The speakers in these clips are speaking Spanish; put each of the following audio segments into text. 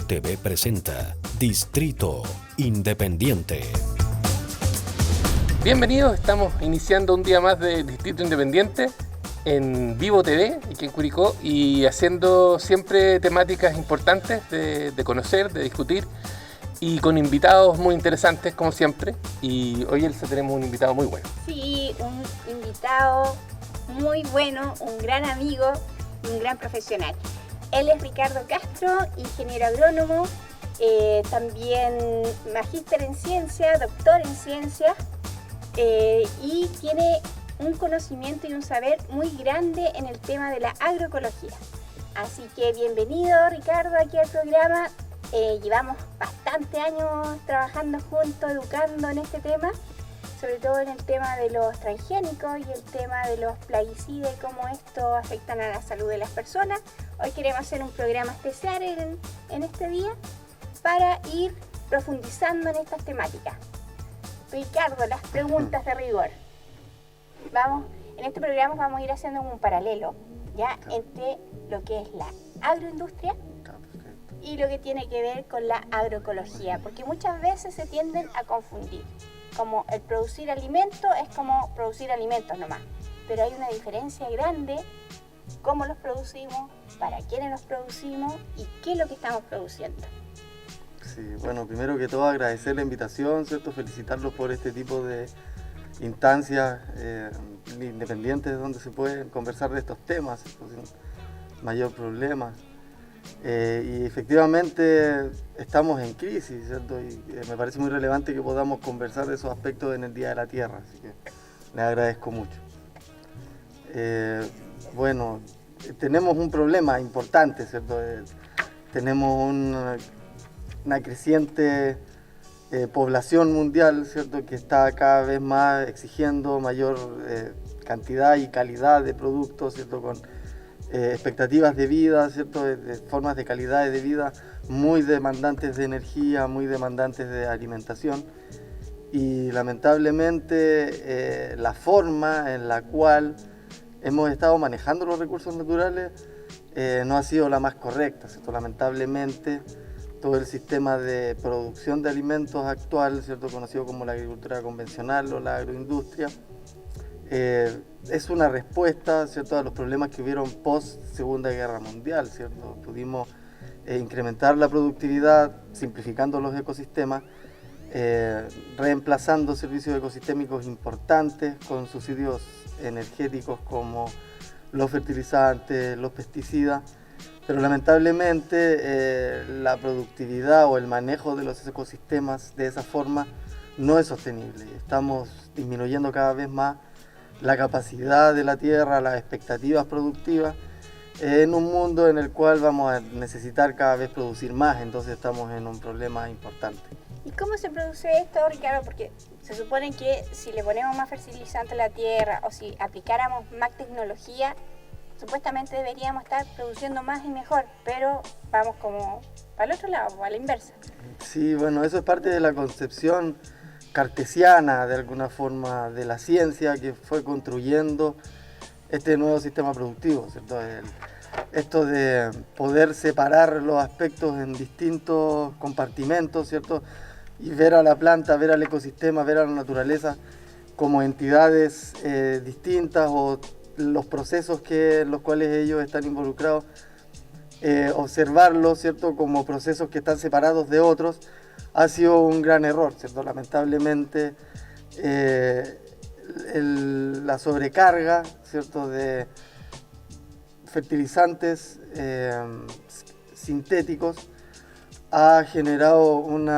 TV presenta Distrito Independiente. Bienvenidos, estamos iniciando un día más de Distrito Independiente en Vivo TV, aquí en Curicó, y haciendo siempre temáticas importantes de conocer, de discutir, y con invitados muy interesantes como siempre. Y hoy, Elsa, tenemos un invitado muy bueno. Sí, un invitado muy bueno, un gran amigo y un gran profesional. Él es Ricardo Castro, ingeniero agrónomo, también magíster en ciencia, doctor en ciencia, y tiene un conocimiento y un saber muy grande en el tema de la agroecología. Así que bienvenido, Ricardo, aquí al programa. Llevamos bastante años trabajando juntos, educando en este tema, sobre todo en el tema de los transgénicos y el tema de los plaguicidas y cómo esto afectan a la salud de las personas. Hoy queremos hacer un programa especial en este día para ir profundizando en estas temáticas. Ricardo, las preguntas de rigor. En este programa vamos a ir haciendo un paralelo ya entre lo que es la agroindustria y lo que tiene que ver con la agroecología, porque muchas veces se tienden a confundir. Como el producir alimentos es como producir alimentos nomás, pero hay una diferencia grande cómo los producimos, para quiénes los producimos y qué es lo que estamos produciendo. Sí, bueno, primero que todo agradecer la invitación, ¿cierto? Felicitarlos por este tipo de instancias independientes donde se pueden conversar de estos temas, ¿cierto? Sin mayor problema. Y efectivamente estamos en crisis, ¿cierto? Y me parece muy relevante que podamos conversar de esos aspectos en el Día de la Tierra, así que les agradezco mucho. Bueno, tenemos un problema importante, ¿cierto? Tenemos una creciente población mundial, ¿cierto? Que está cada vez más exigiendo mayor cantidad y calidad de productos, ¿cierto? Con expectativas de vida, ¿cierto? De formas de calidad de vida muy demandantes de energía, muy demandantes de alimentación, y lamentablemente la forma en la cual hemos estado manejando los recursos naturales no ha sido la más correcta, ¿cierto? Lamentablemente todo el sistema de producción de alimentos actual, ¿cierto? Conocido como la agricultura convencional o la agroindustria, es una respuesta, ¿cierto?, a los problemas que hubieron post Segunda Guerra Mundial, ¿cierto? Pudimos incrementar la productividad, simplificando los ecosistemas, reemplazando servicios ecosistémicos importantes con subsidios energéticos como los fertilizantes, los pesticidas, pero lamentablemente la productividad o el manejo de los ecosistemas de esa forma no es sostenible. Estamos disminuyendo cada vez más la capacidad de la tierra, las expectativas productivas, en un mundo en el cual vamos a necesitar cada vez producir más, entonces estamos en un problema importante. ¿Y cómo se produce esto, Ricardo? Porque se supone que si le ponemos más fertilizante a la tierra o si aplicáramos más tecnología, supuestamente deberíamos estar produciendo más y mejor, pero vamos como para el otro lado, a la inversa. Sí, bueno, eso es parte de la concepción cartesiana, de alguna forma, de la ciencia que fue construyendo este nuevo sistema productivo, ¿cierto? Esto de poder separar los aspectos en distintos compartimentos, ¿cierto? Y ver a la planta, ver al ecosistema, ver a la naturaleza como entidades distintas, o los procesos en los cuales ellos están involucrados, observarlos, ¿cierto?, como procesos que están separados de otros, ha sido un gran error, ¿cierto? Lamentablemente la sobrecarga, ¿cierto?, de fertilizantes sintéticos ha generado un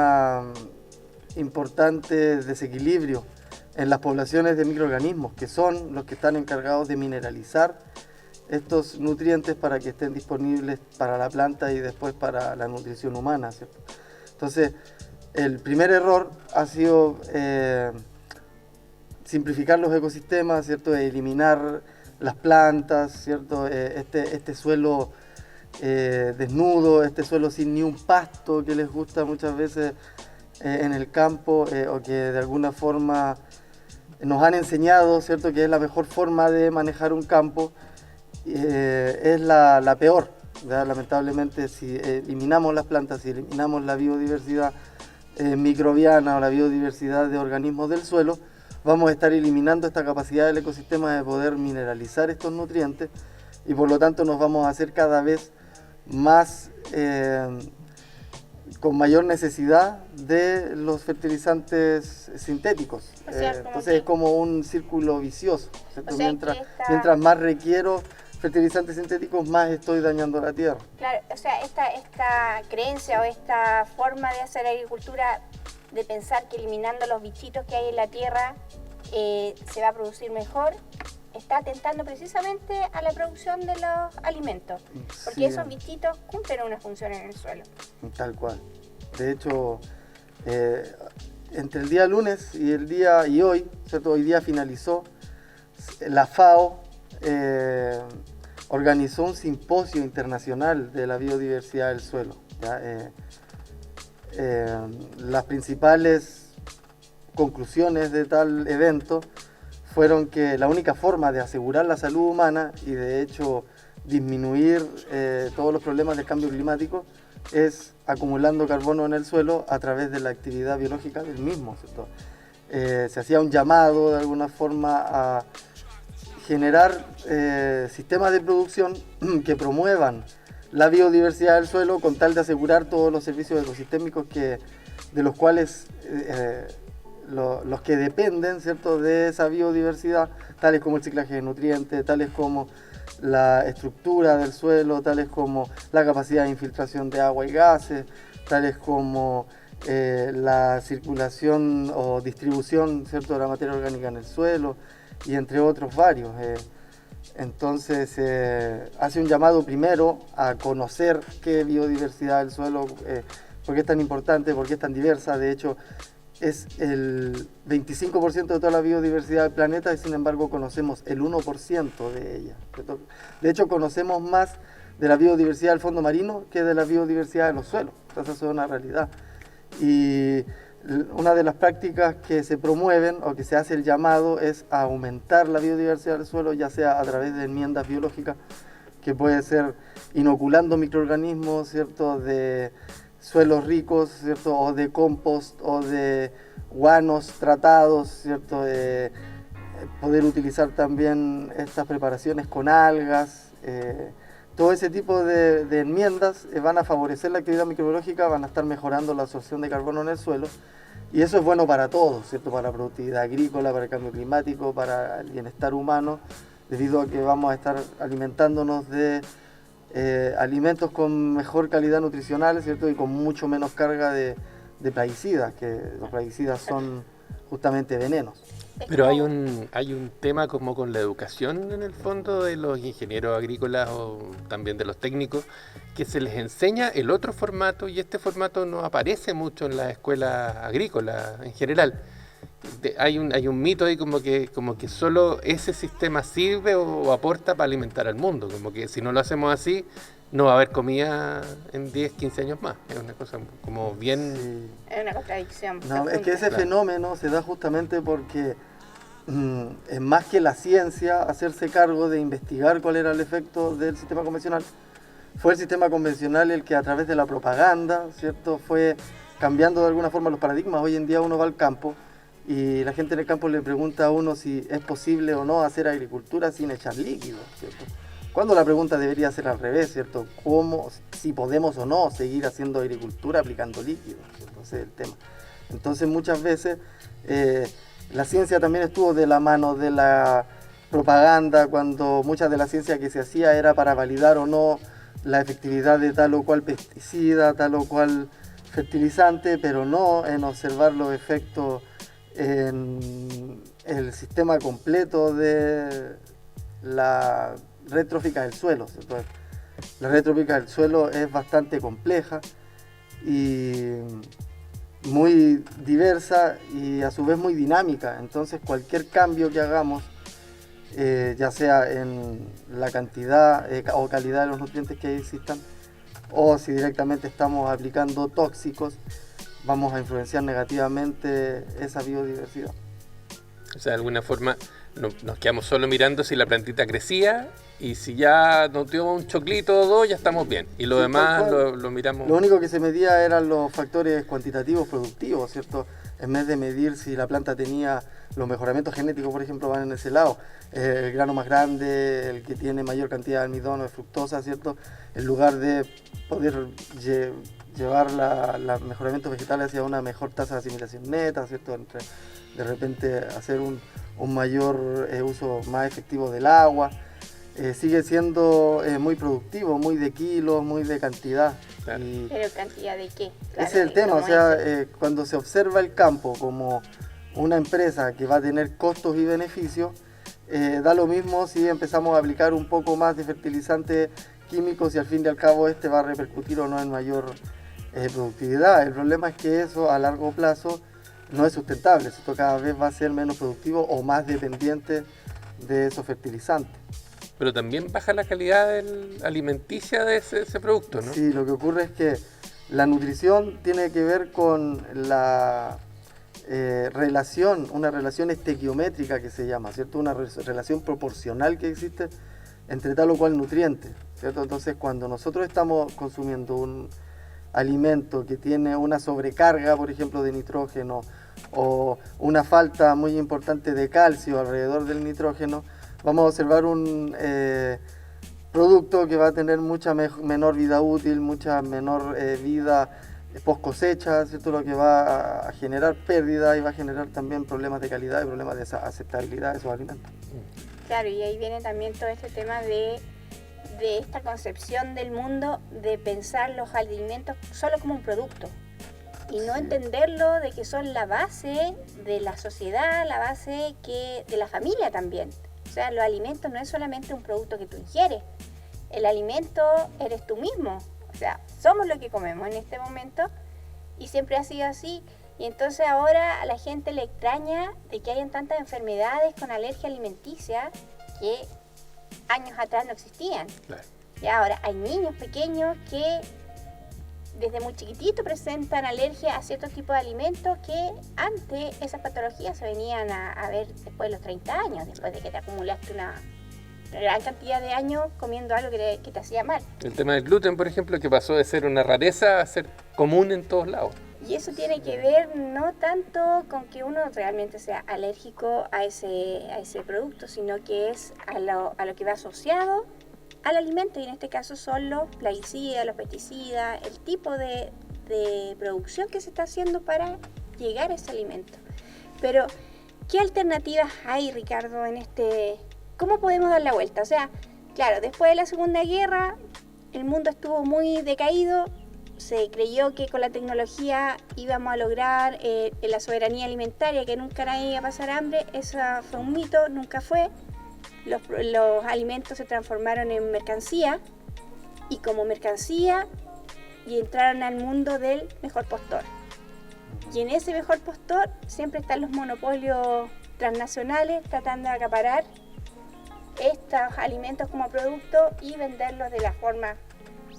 importante desequilibrio en las poblaciones de microorganismos, que son los que están encargados de mineralizar estos nutrientes para que estén disponibles para la planta y después para la nutrición humana, ¿cierto? Entonces, el primer error ha sido simplificar los ecosistemas, ¿cierto? Eliminar las plantas, ¿cierto? Este suelo desnudo, este suelo sin ni un pasto que les gusta muchas veces en el campo, o que de alguna forma nos han enseñado, ¿cierto?, que es la mejor forma de manejar un campo, es la peor, ¿ya? Lamentablemente, si eliminamos las plantas, si eliminamos la biodiversidad microbiana o la biodiversidad de organismos del suelo, vamos a estar eliminando esta capacidad del ecosistema de poder mineralizar estos nutrientes y por lo tanto nos vamos a hacer cada vez más con mayor necesidad de los fertilizantes sintéticos. O sea, Entonces es como un círculo vicioso, ¿cierto? O sea, mientras más requiero fertilizantes sintéticos, más estoy dañando la tierra. Claro, o sea, esta creencia o esta forma de hacer agricultura, de pensar que eliminando los bichitos que hay en la tierra se va a producir mejor, está atentando precisamente a la producción de los alimentos, porque Sí. esos bichitos cumplen una función en el suelo. Tal cual. De hecho, entre el día lunes y hoy, ¿cierto? Hoy día finalizó, la FAO organizó un simposio internacional de la biodiversidad del suelo, ¿ya? Las principales conclusiones de tal evento fueron que la única forma de asegurar la salud humana y de hecho disminuir todos los problemas del cambio climático es acumulando carbono en el suelo a través de la actividad biológica del mismo, ¿cierto? Se hacía un llamado de alguna forma a generar sistemas de producción que promuevan la biodiversidad del suelo con tal de asegurar todos los servicios ecosistémicos de los cuales los que dependen, ¿cierto?, de esa biodiversidad, tales como el ciclaje de nutrientes, tales como la estructura del suelo, tales como la capacidad de infiltración de agua y gases, tales como la circulación o distribución, ¿cierto?, de la materia orgánica en el suelo, y entre otros varios. Entonces hace un llamado primero a conocer qué biodiversidad del suelo, por qué es tan importante, por qué es tan diversa. De hecho, es el 25% de toda la biodiversidad del planeta y sin embargo conocemos el 1% de ella. De hecho, conocemos más de la biodiversidad del fondo marino que de la biodiversidad de los suelos. Entonces, eso es una realidad. Y una de las prácticas que se promueven o que se hace el llamado es a aumentar la biodiversidad del suelo, ya sea a través de enmiendas biológicas, que puede ser inoculando microorganismos, ¿cierto?, de suelos ricos, ¿cierto?, o de compost o de guanos tratados, ¿cierto?, poder utilizar también estas preparaciones con algas. Todo ese tipo de enmiendas van a favorecer la actividad microbiológica, van a estar mejorando la absorción de carbono en el suelo y eso es bueno para todos, ¿cierto?, para la productividad agrícola, para el cambio climático, para el bienestar humano, debido a que vamos a estar alimentándonos de alimentos con mejor calidad nutricional, ¿cierto?, y con mucho menos carga de plaguicidas, que los plaguicidas son justamente venenos. Pero hay un tema como con la educación en el fondo de los ingenieros agrícolas o también de los técnicos, que se les enseña el otro formato y este formato no aparece mucho en las escuelas agrícolas en general. Hay un mito ahí como que solo ese sistema sirve o aporta para alimentar al mundo, como que si no lo hacemos así no va a haber comida en 10, 15 años más. Es una cosa como bien... Sí. Es una contradicción. No, es que ese fenómeno se da justamente porque es más que la ciencia hacerse cargo de investigar cuál era el efecto del sistema convencional. Fue el sistema convencional el que a través de la propaganda, ¿cierto?, fue cambiando de alguna forma los paradigmas. Hoy en día uno va al campo y la gente en el campo le pregunta a uno si es posible o no hacer agricultura sin echar líquidos, ¿cierto? Cuando la pregunta debería ser al revés, ¿cierto? Si podemos o no seguir haciendo agricultura aplicando líquidos, ¿cierto? Ese es el tema. Entonces muchas veces la ciencia también estuvo de la mano de la propaganda, cuando mucha de la ciencia que se hacía era para validar o no la efectividad de tal o cual pesticida, tal o cual fertilizante, pero no en observar los efectos en el sistema completo de la red trófica del suelo. Entonces, la red trófica del suelo es bastante compleja y muy diversa y a su vez muy dinámica. Entonces cualquier cambio que hagamos, ya sea en la cantidad o calidad de los nutrientes que existan, o si directamente estamos aplicando tóxicos, vamos a influenciar negativamente esa biodiversidad. O sea, de alguna forma nos quedamos solo mirando si la plantita crecía y si ya nos dio un choclito o dos, ya estamos bien. Y lo Sí, demás tal cual. lo miramos. Lo único que se medía eran los factores cuantitativos productivos, ¿cierto? En vez de medir si la planta tenía los mejoramientos genéticos, por ejemplo, van en ese lado. El grano más grande, el que tiene mayor cantidad de almidón o de fructosa, ¿cierto? En lugar de poder llevar los mejoramientos vegetales hacia una mejor tasa de asimilación neta, ¿cierto? De repente hacer un mayor uso más efectivo del agua. Sigue siendo muy productivo, muy de kilos, muy de cantidad. Claro. ¿Pero cantidad de qué? Claro, Ese es el tema, o ¿cómo sea, es? cuando se observa el campo como una empresa que va a tener costos y beneficios, da lo mismo si empezamos a aplicar un poco más de fertilizantes químicos y al fin y al cabo este va a repercutir o no en mayor productividad. El problema es que eso a largo plazo no es sustentable, esto cada vez va a ser menos productivo o más dependiente de esos fertilizantes. Pero también baja la calidad alimenticia de ese producto, ¿no? Sí, lo que ocurre es que la nutrición tiene que ver con la relación, una relación estequiométrica que se llama, ¿cierto? Una relación proporcional que existe entre tal o cual nutriente, ¿cierto? Entonces, cuando nosotros estamos consumiendo un alimento que tiene una sobrecarga, por ejemplo, de nitrógeno o una falta muy importante de calcio alrededor del nitrógeno, vamos a observar un producto que va a tener mucha menor vida útil, mucha menor vida post cosecha, ¿cierto? Lo que va a generar pérdida y va a generar también problemas de calidad y problemas de aceptabilidad de esos alimentos. Claro, y ahí viene también todo este tema de esta concepción del mundo de pensar los alimentos solo como un producto y no entenderlo de que son la base de la sociedad, la base de la familia también. O sea, los alimentos no es solamente un producto que tú ingieres, el alimento eres tú mismo, o sea, somos lo que comemos en este momento y siempre ha sido así. Y entonces ahora a la gente le extraña de que hayan tantas enfermedades con alergia alimenticia que años atrás no existían. Claro. Y ahora hay niños pequeños que desde muy chiquitito presentan alergia a ciertos tipos de alimentos que antes esas patologías se venían a ver después de los 30 años, después de que te acumulaste una gran cantidad de años comiendo algo que te hacía mal. El tema del gluten, por ejemplo, que pasó de ser una rareza a ser común en todos lados. Y eso tiene que ver no tanto con que uno realmente sea alérgico a ese producto, sino que es a lo que va asociado al alimento, y en este caso son los plaguicidas, los pesticidas, el tipo de producción que se está haciendo para llegar a ese alimento. Pero, ¿qué alternativas hay, Ricardo, en cómo podemos dar la vuelta? O sea, claro, después de la Segunda Guerra, el mundo estuvo muy decaído, se creyó que con la tecnología íbamos a lograr la soberanía alimentaria, que nunca nadie iba a pasar hambre. Eso fue un mito, nunca fue. Los alimentos se transformaron en mercancía y como mercancía y entraron al mundo del mejor postor. Y en ese mejor postor siempre están los monopolios transnacionales tratando de acaparar estos alimentos como producto y venderlos de la forma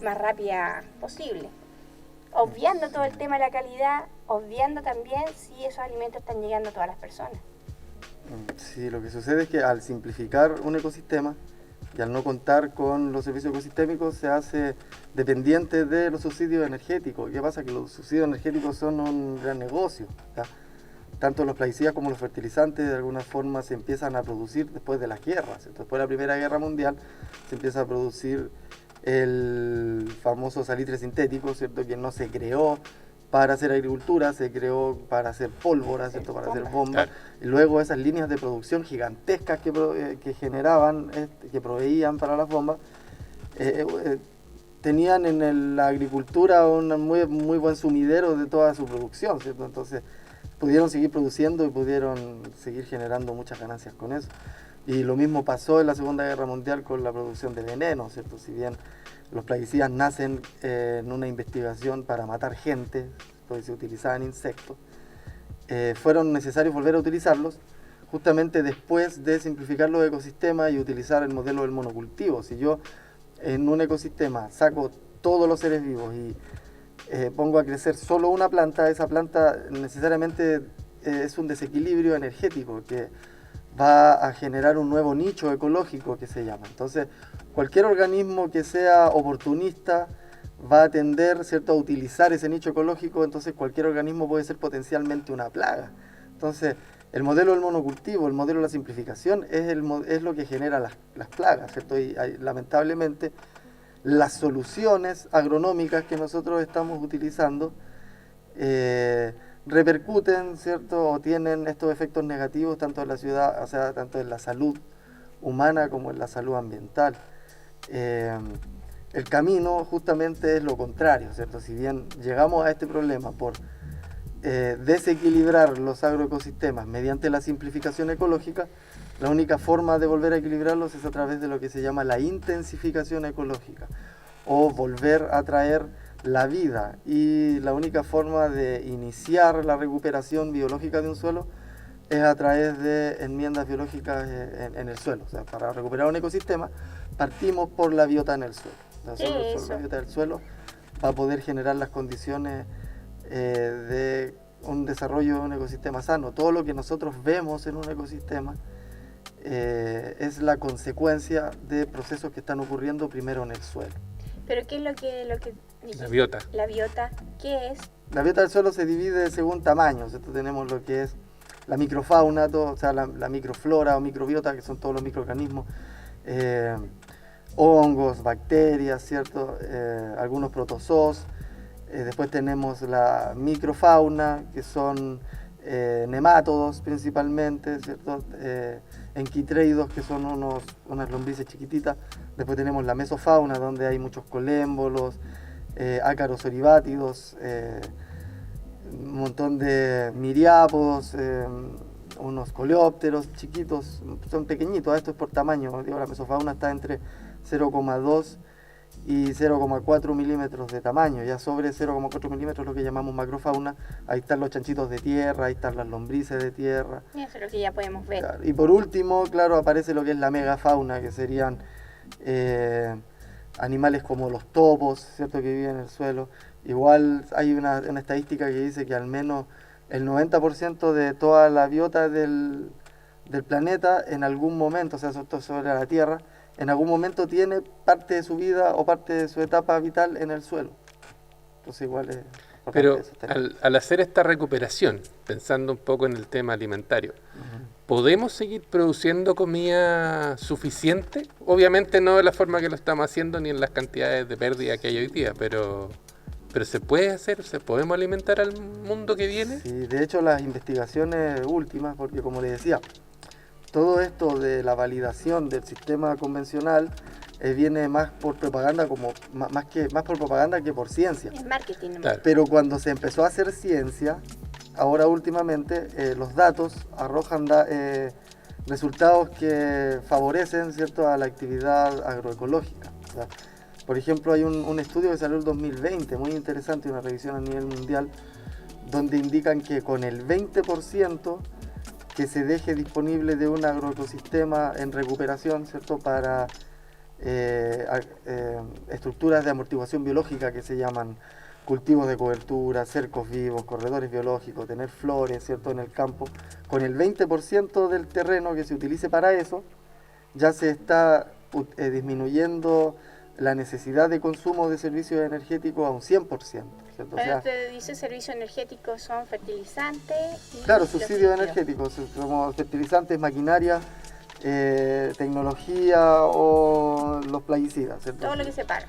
más rápida posible, obviando todo el tema de la calidad, obviando también si esos alimentos están llegando a todas las personas. Sí, lo que sucede es que al simplificar un ecosistema y al no contar con los servicios ecosistémicos se hace dependiente de los subsidios energéticos. ¿Qué pasa? Que los subsidios energéticos son un gran negocio, ¿ya? Tanto los plaguicidas como los fertilizantes de alguna forma se empiezan a producir después de las guerras. Después de la Primera Guerra Mundial se empieza a producir el famoso salitre sintético, ¿cierto? Que no se creó para hacer agricultura, se creó para hacer pólvora, ¿cierto? Para hacer bombas. Y luego esas líneas de producción gigantescas que generaban, que proveían para las bombas, tenían en la agricultura un muy buen sumidero de toda su producción, ¿cierto? Entonces pudieron seguir produciendo y pudieron seguir generando muchas ganancias con eso. Y lo mismo pasó en la Segunda Guerra Mundial con la producción de veneno, ¿cierto? Si bien los plaguicidas nacen en una investigación para matar gente, porque se utilizaban insectos, fueron necesarios volver a utilizarlos justamente después de simplificar los ecosistemas y utilizar el modelo del monocultivo. Si yo en un ecosistema saco todos los seres vivos y pongo a crecer solo una planta, esa planta necesariamente es un desequilibrio energético que va a generar un nuevo nicho ecológico que se llama. Entonces, cualquier organismo que sea oportunista va a tender, ¿cierto?, a utilizar ese nicho ecológico, entonces cualquier organismo puede ser potencialmente una plaga. Entonces, el modelo del monocultivo, el modelo de la simplificación es lo que genera las plagas, ¿cierto? Y lamentablemente las soluciones agronómicas que nosotros estamos utilizando repercuten, ¿cierto?, o tienen estos efectos negativos tanto en la ciudad, o sea, tanto en la salud humana como en la salud ambiental. El camino justamente es lo contrario, ¿cierto? Si bien llegamos a este problema por desequilibrar los agroecosistemas mediante la simplificación ecológica, la única forma de volver a equilibrarlos es a través de lo que se llama la intensificación ecológica, o volver a traer la vida, y la única forma de iniciar la recuperación biológica de un suelo es a través de enmiendas biológicas en el suelo. O sea, para recuperar un ecosistema partimos por la biota en el suelo. La biota del suelo va a poder generar las condiciones de un desarrollo de un ecosistema sano. Todo lo que nosotros vemos en un ecosistema es la consecuencia de procesos que están ocurriendo primero en el suelo. ¿Pero qué es lo que dijiste? La biota. La biota, ¿qué es? La biota del suelo se divide según tamaños. Entonces tenemos lo que es la microfauna, o sea, la microflora o microbiota, que son todos los microorganismos, hongos, bacterias, ¿cierto? Algunos protozoos. Después tenemos la microfauna, que son nemátodos principalmente, ¿cierto? Enquitreidos, que son unas lombrices chiquititas. Después tenemos la mesofauna, donde hay muchos colémbolos, ácaros oribátidos, un montón de miriápodos, unos coleópteros chiquitos, son pequeñitos, esto es por tamaño. Digo, la mesofauna está entre 0,2 y 0,4 milímetros de tamaño. Ya sobre 0,4 milímetros lo que llamamos macrofauna. Ahí están los chanchitos de tierra, ahí están las lombrices de tierra. Eso es lo que ya podemos ver. Claro. Y por último, claro, aparece lo que es la megafauna, que serían animales como los topos, ¿cierto?, que viven en el suelo. Igual hay una estadística que dice que al menos el 90% de toda la biota del planeta en algún momento, o sea, sobre la Tierra, en algún momento tiene parte de su vida o parte de su etapa vital en el suelo. Entonces igual es importante. Pero eso. al hacer esta recuperación, pensando un poco en el tema alimentario, ¿podemos seguir produciendo comida suficiente? Obviamente no de la forma que lo estamos haciendo ni en las cantidades de pérdida que hay hoy día, pero ¿se puede hacer? ¿Podemos alimentar al mundo que viene? Sí, de hecho las investigaciones últimas, porque como les decía, todo esto de la validación del sistema convencional viene más por propaganda, más por propaganda que por ciencia. Es marketing. Claro. Pero cuando se empezó a hacer ciencia, ahora últimamente los datos arrojan resultados que favorecen, ¿cierto?, a la actividad agroecológica. O sea, por ejemplo, hay un estudio que salió en el 2020, muy interesante, una revisión a nivel mundial, donde indican que con el 20% que se deje disponible de un agroecosistema en recuperación, ¿cierto?, para estructuras de amortiguación biológica que se llaman cultivos de cobertura, cercos vivos, corredores biológicos, tener flores, ¿cierto?, en el campo, con el 20% del terreno que se utilice para eso, ya se está disminuyendo la necesidad de consumo de servicios energéticos a un 100%. ¿Cierto? Cuando te dice servicios energéticos, son fertilizantes. Claro, subsidios energéticos, como fertilizantes, maquinaria, tecnología o los plaguicidas, ¿cierto? Todo lo que se paga.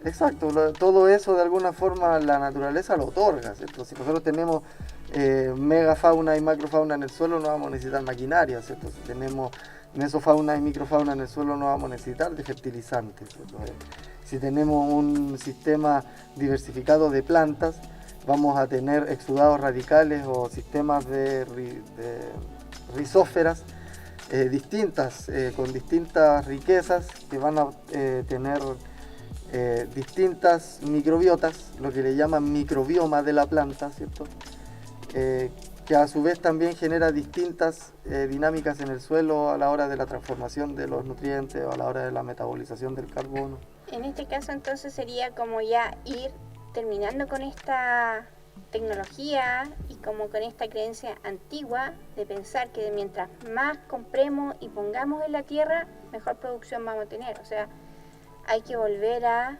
Exacto, todo eso de alguna forma la naturaleza lo otorga, ¿cierto? Si nosotros tenemos megafauna y macrofauna en el suelo, no vamos a necesitar maquinaria, ¿cierto? Si tenemos mesofauna y microfauna en el suelo, no vamos a necesitar de fertilizantes, ¿cierto? Si tenemos un sistema diversificado de plantas, vamos a tener exudados radicales o sistemas de rizósferas distintas, con distintas riquezas, que van a tener distintas microbiotas, lo que le llaman microbioma de la planta, ¿cierto? Que a su vez también genera distintas dinámicas en el suelo a la hora de la transformación de los nutrientes o a la hora de la metabolización del carbono. En este caso entonces sería como ya ir terminando con esta tecnología y como con esta creencia antigua de pensar que mientras más compremos y pongamos en la tierra, mejor producción vamos a tener. O sea, hay que volver a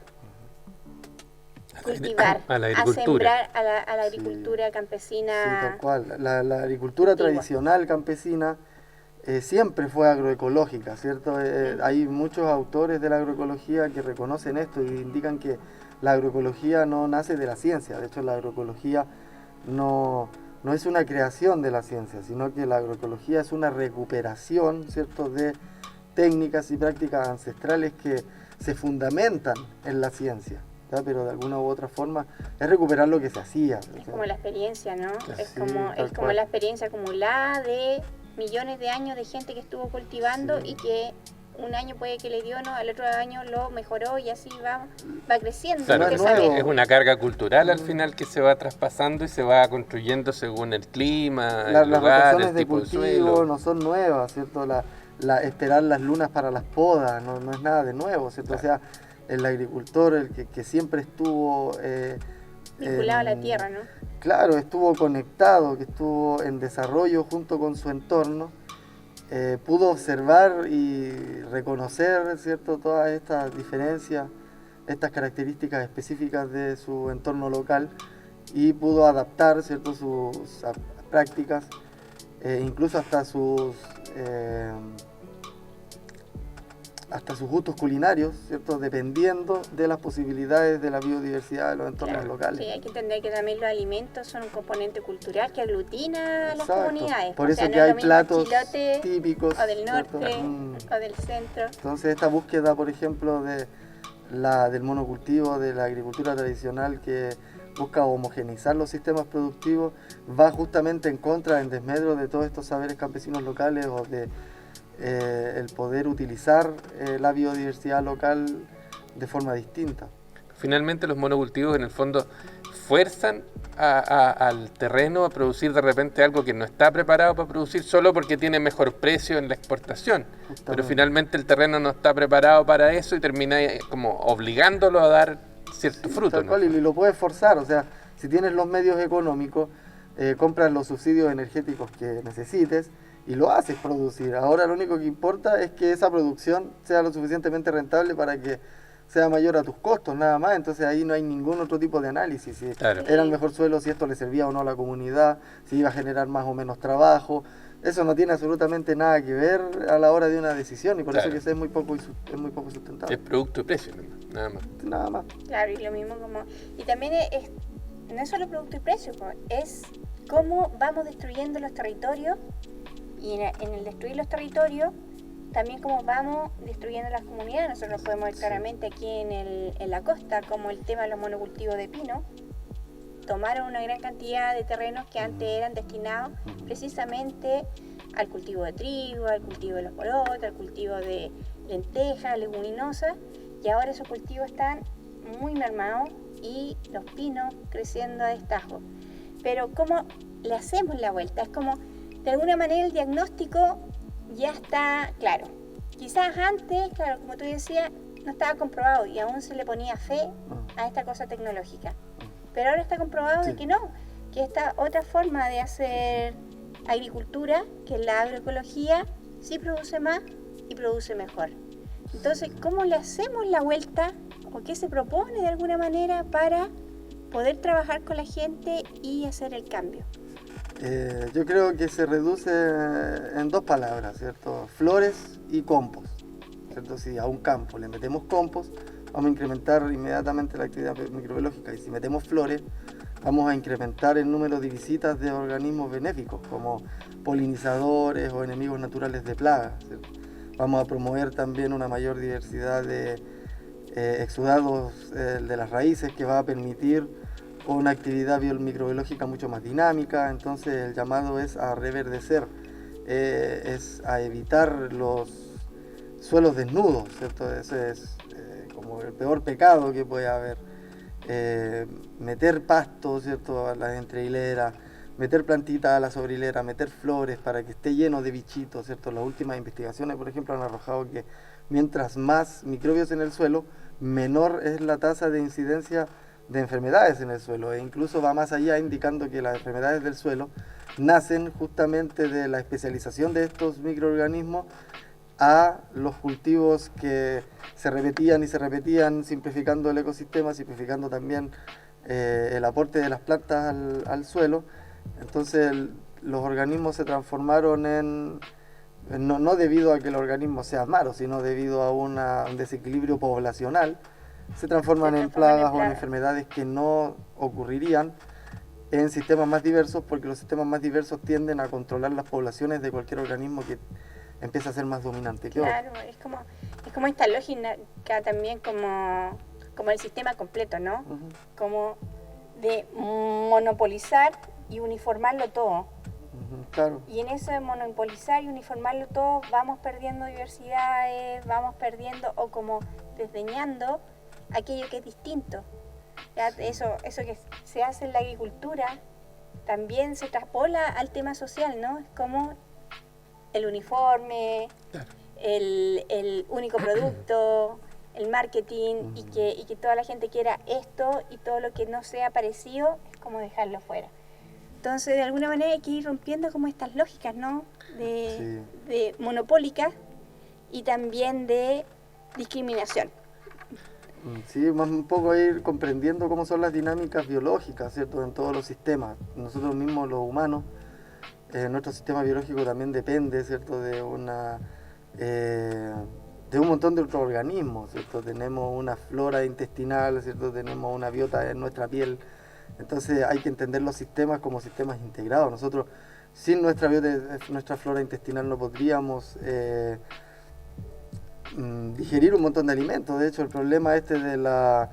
cultivar, a la a agricultura. sembrar a la agricultura campesina. Sí, tal cual. La agricultura antigua. tradicional campesina siempre fue agroecológica, ¿cierto? Hay muchos autores de la agroecología que reconocen esto y indican que la agroecología no nace de la ciencia. De hecho, la agroecología no es una creación de la ciencia, sino que la agroecología es una recuperación, ¿cierto?, de técnicas y prácticas ancestrales que se fundamentan en la ciencia, ¿tá? Pero de alguna u otra forma es recuperar lo que se hacía. Es como la experiencia, ¿no? Es Sí, como tal cual. la experiencia acumulada de millones de años de gente que estuvo cultivando Sí. y que un año puede que le dio, ¿no? Al otro año lo mejoró y así va creciendo. Claro, No ese es nuevo. saber. es una carga cultural al final que se va traspasando y se va construyendo según el clima, el Las lugar, rotaciones el de tipo de cultivo suelo. no son nuevas, ¿cierto? Esperar las lunas para las podas no es nada de nuevo, ¿cierto? Claro. O sea, el agricultor, el que siempre estuvo Vinculado a la tierra, ¿no? Claro, estuvo conectado, que estuvo en desarrollo junto con su entorno, pudo observar y reconocer, ¿cierto?, todas estas diferencias, estas características específicas de su entorno local y pudo adaptar, ¿cierto?, sus prácticas, incluso hasta sus gustos culinarios, ¿cierto?, dependiendo de las posibilidades de la biodiversidad de los entornos Claro. locales. Sí, hay que entender que también los alimentos son un componente cultural que aglutina a las Exacto. comunidades. Por O eso sea, que no es hay lo mismo platos chilote típicos, o del norte ¿cierto? o del centro. Entonces esta búsqueda, por ejemplo, del monocultivo, de la agricultura tradicional que busca homogeneizar los sistemas productivos, va justamente en contra, en desmedro de todos estos saberes campesinos locales o de el poder utilizar la biodiversidad local de forma distinta. Finalmente los monocultivos en el fondo fuerzan al terreno a producir de repente algo que no está preparado para producir solo porque tiene mejor precio en la exportación. Pero Justamente. finalmente el terreno no está preparado para eso y termina como obligándolo a dar cierto Sí, fruto, tal ¿no? cual, y lo puedes forzar, o sea, si tienes los medios económicos, compras los subsidios energéticos que necesites y lo haces producir. Ahora lo único que importa es que esa producción sea lo suficientemente rentable para que sea mayor a tus costos, nada más. Entonces ahí no hay ningún otro tipo de análisis, si Claro. era el mejor suelo, si esto le servía o no a la comunidad, si iba a generar más o menos trabajo. Eso no tiene absolutamente nada que ver a la hora de una decisión y por Claro. eso que es muy poco sustentable. Es producto y precio, nada más. Nada más. Claro, y lo mismo como... Y también no es solo producto y precio, es cómo vamos destruyendo los territorios y en el destruir los territorios, también cómo vamos destruyendo las comunidades. Nosotros lo podemos ver claramente aquí en la costa, como el tema de los monocultivos de pino. Tomaron una gran cantidad de terrenos que antes eran destinados precisamente al cultivo de trigo, al cultivo de los porotos, al cultivo de lentejas, leguminosas, y ahora esos cultivos están muy mermados y los pinos creciendo a destajo. Pero ¿cómo le hacemos la vuelta? Es como, de alguna manera el diagnóstico ya está claro. Quizás antes, claro, como tú decías, no estaba comprobado y aún se le ponía fe a esta cosa tecnológica. Pero ahora está comprobado de Sí. que no, que esta otra forma de hacer agricultura, que es la agroecología, sí produce más y produce mejor. Entonces, ¿cómo le hacemos la vuelta o qué se propone de alguna manera para poder trabajar con la gente y hacer el cambio? Yo creo que se reduce en dos palabras, ¿cierto? Flores y compost, ¿cierto? Si a un campo le metemos compost, vamos a incrementar inmediatamente la actividad microbiológica y si metemos flores, vamos a incrementar el número de visitas de organismos benéficos como polinizadores o enemigos naturales de plagas, ¿cierto? Vamos a promover también una mayor diversidad de exudados de las raíces que va a permitir una actividad microbiológica mucho más dinámica. Entonces el llamado es a reverdecer, es a evitar los suelos desnudos, ¿cierto? Ese es como el peor pecado que puede haber. Meter pasto, ¿cierto?, a las entrehileras, meter plantitas a la sobrehilera, meter flores para que esté lleno de bichitos, ¿cierto? Las últimas investigaciones, por ejemplo, han arrojado que mientras más microbios en el suelo, menor es la tasa de incidencia de enfermedades en el suelo, e incluso va más allá, indicando que las enfermedades del suelo nacen justamente de la especialización de estos microorganismos a los cultivos que se repetían, simplificando el ecosistema, simplificando también el aporte de las plantas al suelo. Entonces los organismos se transformaron no debido a que el organismo sea malo, sino debido a un desequilibrio poblacional, se transforman en plagas o en enfermedades que no ocurrirían en sistemas más diversos, porque los sistemas más diversos tienden a controlar las poblaciones de cualquier organismo que empieza a ser más dominante que otro. Claro, es como esta lógica también como el sistema completo, ¿no? Ujú. Como de monopolizar y uniformarlo todo. Ujú, claro. Y en eso de monopolizar y uniformarlo todo vamos perdiendo diversidades, vamos perdiendo o como desdeñando aquello que es distinto. Ya, eso que se hace en la agricultura también se traspola al tema social, ¿no? Es como el uniforme, el único producto, el marketing, y que toda la gente quiera esto, y todo lo que no sea parecido es como dejarlo fuera. Entonces, de alguna manera hay que ir rompiendo como estas lógicas, ¿no? De monopólicas y también de discriminación. Sí, más un poco ir comprendiendo cómo son las dinámicas biológicas, ¿cierto? En todos los sistemas. Nosotros mismos, los humanos, nuestro sistema biológico también depende, ¿cierto? De un montón de otros organismos, ¿cierto? Tenemos una flora intestinal, ¿cierto? Tenemos una biota en nuestra piel. Entonces hay que entender los sistemas como sistemas integrados. Nosotros, sin nuestra biota, nuestra flora intestinal, no podríamos digerir un montón de alimentos. De hecho, el problema de la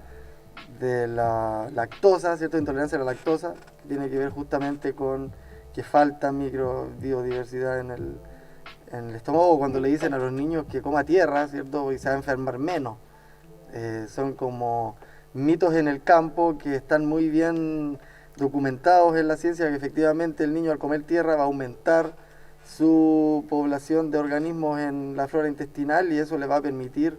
lactosa, ¿cierto? Intolerancia a la lactosa, tiene que ver justamente con que falta biodiversidad en el estómago, cuando le dicen a los niños que coma tierra, ¿cierto? Y se va a enfermar menos. Son como mitos en el campo que están muy bien documentados en la ciencia, que efectivamente el niño al comer tierra va a aumentar su población de organismos en la flora intestinal, y eso le va a permitir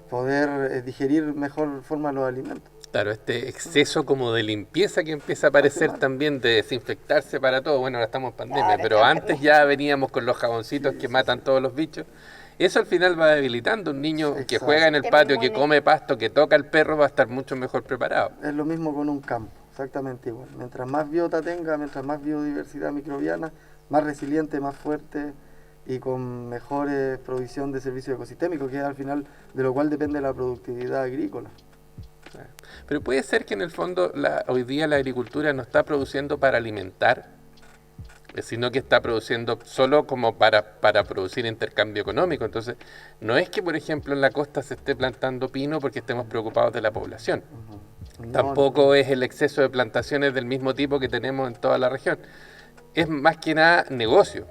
poder digerir mejor forma los alimentos. Claro, este exceso como de limpieza que empieza a aparecer también, de desinfectarse para todo. Bueno, ahora estamos en pandemia, Claro, pero antes ya veníamos con los jaboncitos que matan todos los bichos. Eso al final va debilitando. Un niño que Exacto. juega en el patio, que come pasto, que toca el perro, va a estar mucho mejor preparado. Es lo mismo con un campo, exactamente igual. Mientras más biota tenga, mientras más biodiversidad microbiana, más resiliente, más fuerte y con mejor provisión de servicios ecosistémicos, que es al final de lo cual depende la productividad agrícola. Pero puede ser que en el fondo hoy día la agricultura no está produciendo para alimentar, sino que está produciendo solo como para producir intercambio económico. Entonces, no es que, por ejemplo, en la costa se esté plantando pino porque estemos preocupados de la población. No, Tampoco es el exceso de plantaciones del mismo tipo que tenemos en toda la región. Es más que nada negocio.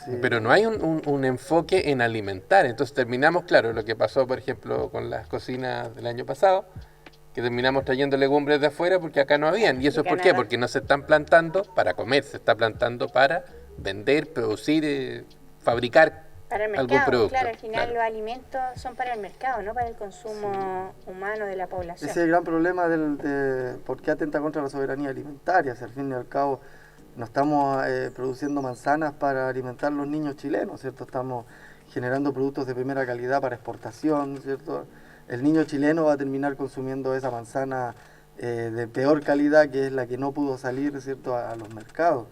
sí. Pero no hay un enfoque en alimentar. Entonces terminamos, claro, lo que pasó, por ejemplo, con las cocinas del año pasado, que terminamos trayendo legumbres de afuera porque acá no habían. ¿Y eso es por qué? Porque no se están plantando para comer, se está plantando para vender, producir, fabricar Para el algún mercado, producto. claro, al final Claro. los alimentos son para el mercado, no para el consumo humano de la población. Ese es el gran problema de por qué atenta contra la soberanía alimentaria. Si al fin y al cabo no estamos produciendo manzanas para alimentar a los niños chilenos, ¿cierto? Estamos generando productos de primera calidad para exportación, ¿cierto? El niño chileno va a terminar consumiendo esa manzana de peor calidad, que es la que no pudo salir, ¿cierto?, a los mercados.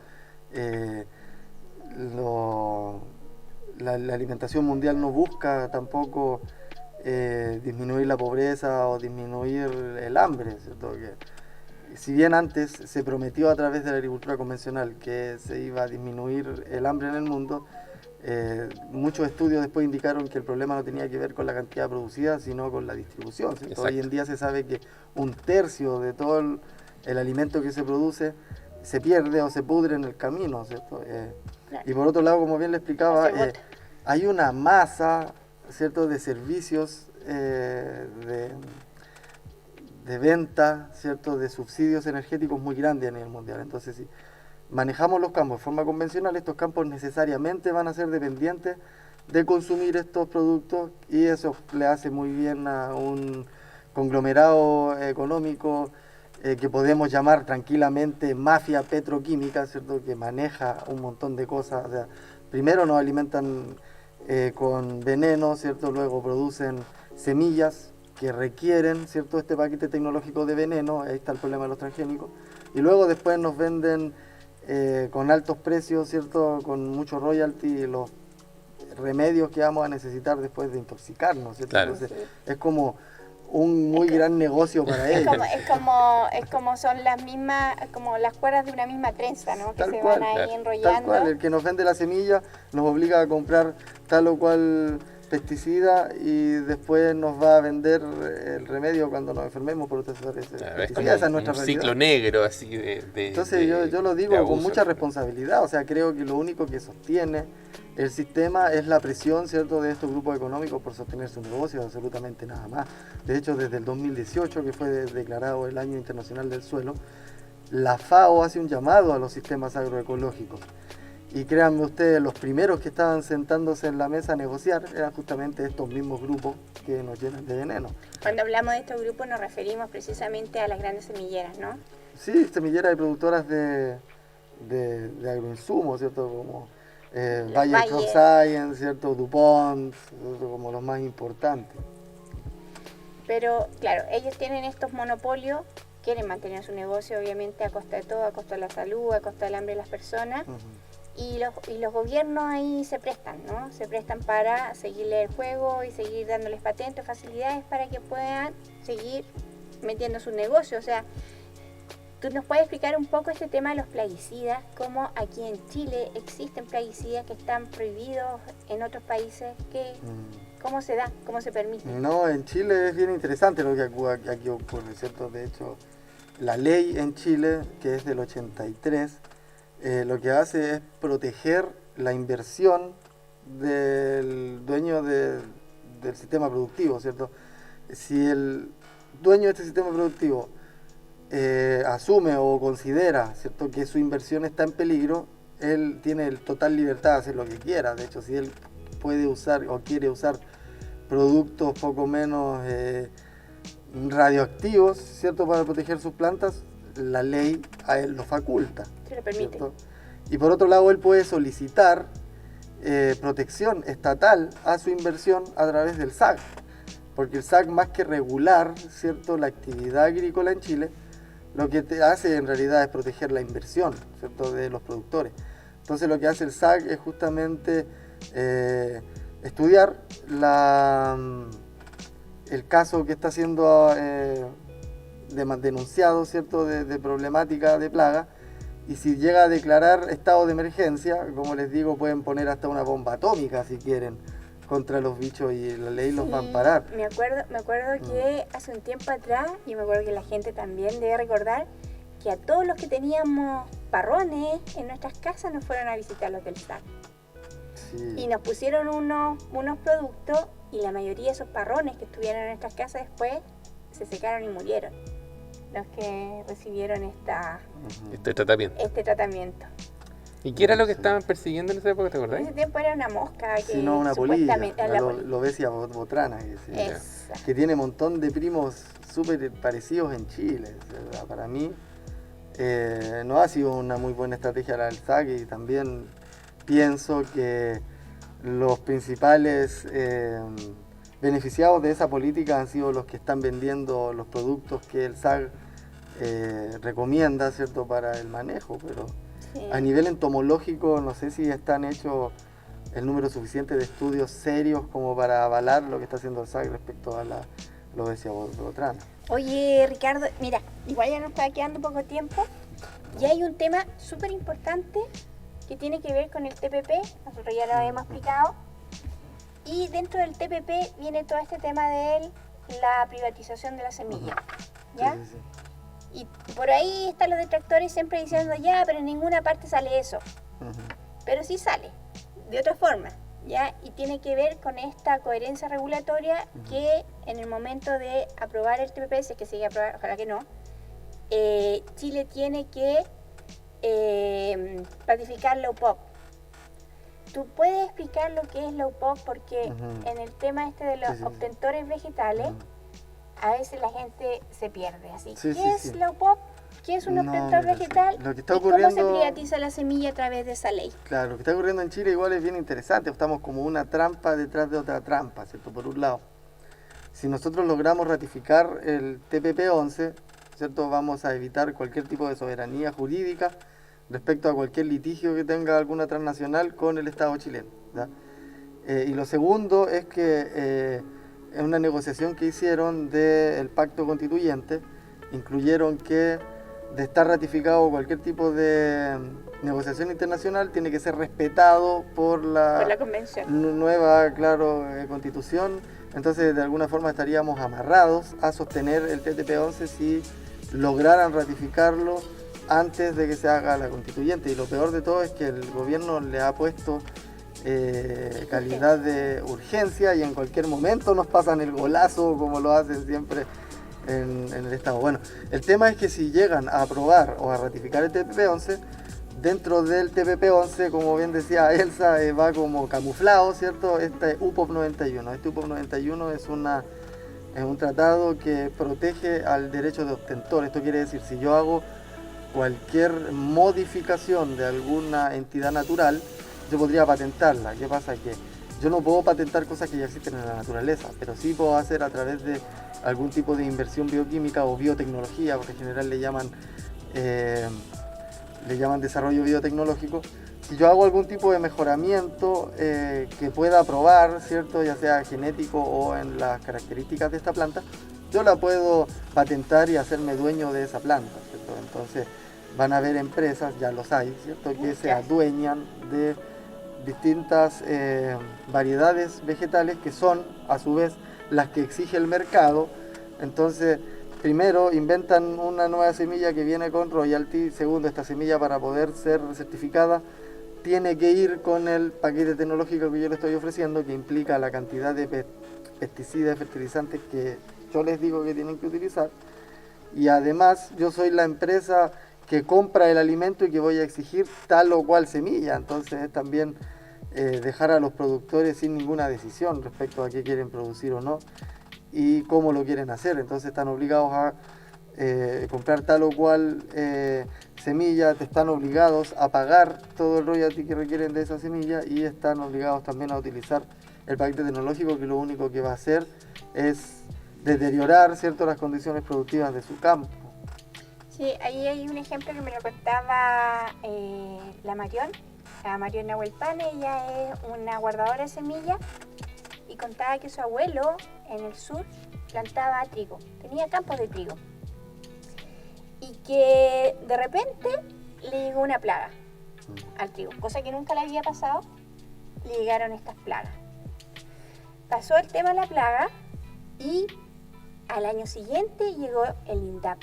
La alimentación mundial no busca tampoco disminuir la pobreza o disminuir el hambre, ¿cierto? Que, si bien antes se prometió a través de la agricultura convencional que se iba a disminuir el hambre en el mundo, muchos estudios después indicaron que el problema no tenía que ver con la cantidad producida, sino con la distribución, ¿cierto? Hoy en día se sabe que 1/3 de todo el alimento que se produce se pierde o se pudre en el camino, ¿cierto? Y por otro lado, como bien le explicaba, hay una masa, ¿cierto?, de servicios de venta, ¿cierto?, de subsidios energéticos muy grande a nivel mundial. Entonces, si manejamos los campos de forma convencional, estos campos necesariamente van a ser dependientes de consumir estos productos, y eso le hace muy bien a un conglomerado económico que podemos llamar tranquilamente mafia petroquímica, ¿cierto? Que maneja un montón de cosas. O sea, primero nos alimentan con veneno, ¿cierto? Luego producen semillas que requieren, ¿cierto?, este paquete tecnológico de veneno. Ahí está el problema de los transgénicos. Y luego después nos venden con altos precios, ¿cierto?, con mucho royalty, los remedios que vamos a necesitar después de intoxicarnos, ¿cierto? Claro. Entonces, es como un muy gran negocio para ellos. Es como son las mismas, como las cuerdas de una misma trenza, ¿no? Que Tal se cual, van ahí claro. enrollando. Tal cual, el que nos vende la semilla nos obliga a comprar tal o cual pesticida y después nos va a vender el remedio cuando nos enfermemos por utilizar ese Claro, es pesticida. como Esa es nuestra un realidad. ciclo negro así de Entonces yo lo digo de con abuso. mucha responsabilidad, o sea, creo que lo único que sostiene el sistema es la presión, ¿cierto?, de estos grupos económicos por sostener su negocio, absolutamente nada más. De hecho, desde el 2018, que fue declarado el Año Internacional del Suelo, la FAO hace un llamado a los sistemas agroecológicos. Y créanme ustedes, los primeros que estaban sentándose en la mesa a negociar eran justamente estos mismos grupos que nos llenan de veneno. Cuando hablamos de estos grupos nos referimos precisamente a las grandes semilleras, ¿no? Sí, semilleras y productoras de agroinsumos, ¿cierto? Como Bayer Crop Science, ¿cierto? DuPont, ¿cierto? Como los más importantes. Pero claro, ellos tienen estos monopolios, quieren mantener su negocio obviamente a costa de todo, a costa de la salud, a costa del hambre de las personas. Y los gobiernos ahí se prestan, ¿no? Se prestan para seguirle el juego y seguir dándoles patentes, facilidades para que puedan seguir metiendo su negocio. O sea, ¿tú nos puedes explicar un poco este tema de los plaguicidas? ¿Cómo aquí en Chile existen plaguicidas que están prohibidos en otros países? ¿Cómo se da? ¿Cómo se permite? No, en Chile es bien interesante lo que aquí ocurre, ¿cierto? De hecho, la ley en Chile, que es del 83, lo que hace es proteger la inversión del dueño del sistema productivo, ¿cierto? Si el dueño de este sistema productivo asume o considera, ¿cierto?, que su inversión está en peligro, él tiene total libertad de hacer lo que quiera. De hecho, si él puede usar o quiere usar productos poco menos radioactivos, ¿cierto?, para proteger sus plantas, la ley a él lo faculta. Se lo permite. ¿Cierto? Y por otro lado, él puede solicitar protección estatal a su inversión a través del SAC, porque el SAC, más que regular, ¿cierto?, la actividad agrícola en Chile, lo que te hace en realidad es proteger la inversión, ¿cierto?, de los productores. Entonces lo que hace el SAC es justamente estudiar el caso que está siendo denunciado, ¿cierto?, de problemática de plaga, y si llega a declarar estado de emergencia, como les digo, pueden poner hasta una bomba atómica si quieren contra los bichos y la ley los va a amparar. Me acuerdo que hace un tiempo atrás, y me acuerdo que la gente también debe recordar, que a todos los que teníamos parrones en nuestras casas nos fueron a visitar los del SAC. Sí. Y nos pusieron unos productos, y la mayoría de esos parrones que estuvieron en nuestras casas después se secaron y murieron. Los que recibieron Este tratamiento. este tratamiento. ¿Y qué era lo que estaban persiguiendo en esa época, te En acordás? ese tiempo era una mosca que Si no, una polilla, supuestamente la era la polilla. Lobesia botrana, Esa. que tiene un montón de primos súper parecidos en Chile. O sea, para mí no ha sido una muy buena estrategia la del SAC, y también pienso que los principales beneficiados de esa política han sido los que están vendiendo los productos que el SAC recomienda, ¿cierto?, para el manejo, pero Sí. a nivel entomológico no sé si están hechos el número suficiente de estudios serios como para avalar lo que está haciendo el SAC respecto a la Lobesia botrana. Oye, Ricardo, mira, igual ya nos está quedando poco tiempo y hay un tema súper importante que tiene que ver con el TPP, nosotros ya lo habíamos explicado, y dentro del TPP viene todo este tema de la privatización de la semilla, ¿ya? Sí, sí, sí. Y por ahí están los detractores siempre diciendo, ya, pero en ninguna parte sale eso. Pero sí sale, de otra forma, ¿ya? Y tiene que ver con esta coherencia regulatoria que en el momento de aprobar el TPP, si es que se llega a aprobar, ojalá que no, Chile tiene que ratificar la UPOP. ¿Tú puedes explicar lo que es la UPOP? Porque en el tema este de los Sí, sí, sí. obtentores vegetales, a veces la gente se pierde. Así, Sí, ¿qué sí, es sí. low pop? ¿Qué es un No, ostentor mira, vegetal? lo que está ¿Y cómo se ocurriendo- privatiza la semilla a través de esa ley? Claro, lo que está ocurriendo en Chile igual es bien interesante. Estamos como una trampa detrás de otra trampa, ¿cierto? Por un lado, si nosotros logramos ratificar el TPP-11, ¿cierto? Vamos a evitar cualquier tipo de soberanía jurídica respecto a cualquier litigio que tenga alguna transnacional con el Estado chileno, ¿ya? Y lo segundo es que en una negociación que hicieron del pacto constituyente, incluyeron que de estar ratificado cualquier tipo de negociación internacional tiene que ser respetado por Por la la convención. nueva, claro, constitución. Entonces, de alguna forma estaríamos amarrados a sostener el TTP-11 si lograran ratificarlo antes de que se haga la constituyente. Y lo peor de todo es que el gobierno le ha puesto calidad de urgencia y en cualquier momento nos pasan el golazo como lo hacen siempre en el Estado. Bueno, el tema es que si llegan a aprobar o a ratificar el TPP-11, dentro del TPP-11, como bien decía Elsa, va como camuflado, ¿cierto? Este UPOP 91. Este UPOP 91 es un tratado que protege al derecho de ostentor. Esto quiere decir, si yo hago cualquier modificación de alguna entidad natural, yo podría patentarla. ¿Qué pasa? Que yo no puedo patentar cosas que ya existen en la naturaleza, pero sí puedo hacer a través de algún tipo de inversión bioquímica o biotecnología, porque en general le llaman desarrollo biotecnológico. Si yo hago algún tipo de mejoramiento que pueda probar, ¿cierto? Ya sea genético o en las características de esta planta, yo la puedo patentar y hacerme dueño de esa planta, ¿cierto? Entonces van a haber empresas, ya los hay, ¿cierto? Que se adueñan de distintas variedades vegetales que son a su vez las que exige el mercado. Entonces, primero inventan una nueva semilla que viene con royalty. Segundo, esta semilla para poder ser certificada tiene que ir con el paquete tecnológico que yo le estoy ofreciendo, que implica la cantidad de pesticidas y fertilizantes que yo les digo que tienen que utilizar. Y además yo soy la empresa que compra el alimento y que voy a exigir tal o cual semilla. Entonces es también dejar a los productores sin ninguna decisión respecto a qué quieren producir o no y cómo lo quieren hacer. Entonces están obligados a comprar tal o cual semilla, te están obligados a pagar todo el royalty que requieren de esa semilla y están obligados también a utilizar el paquete tecnológico, que lo único que va a hacer es deteriorar, ¿cierto?, las condiciones productivas de su campo. Sí, ahí hay un ejemplo que me lo contaba la Marión Nahuelpan. Ella es una guardadora de semillas y contaba que su abuelo en el sur plantaba trigo, tenía campos de trigo y que de repente le llegó una plaga al trigo, cosa que nunca le había pasado. Le llegaron estas plagas, pasó el tema de la plaga y al año siguiente llegó el INDAP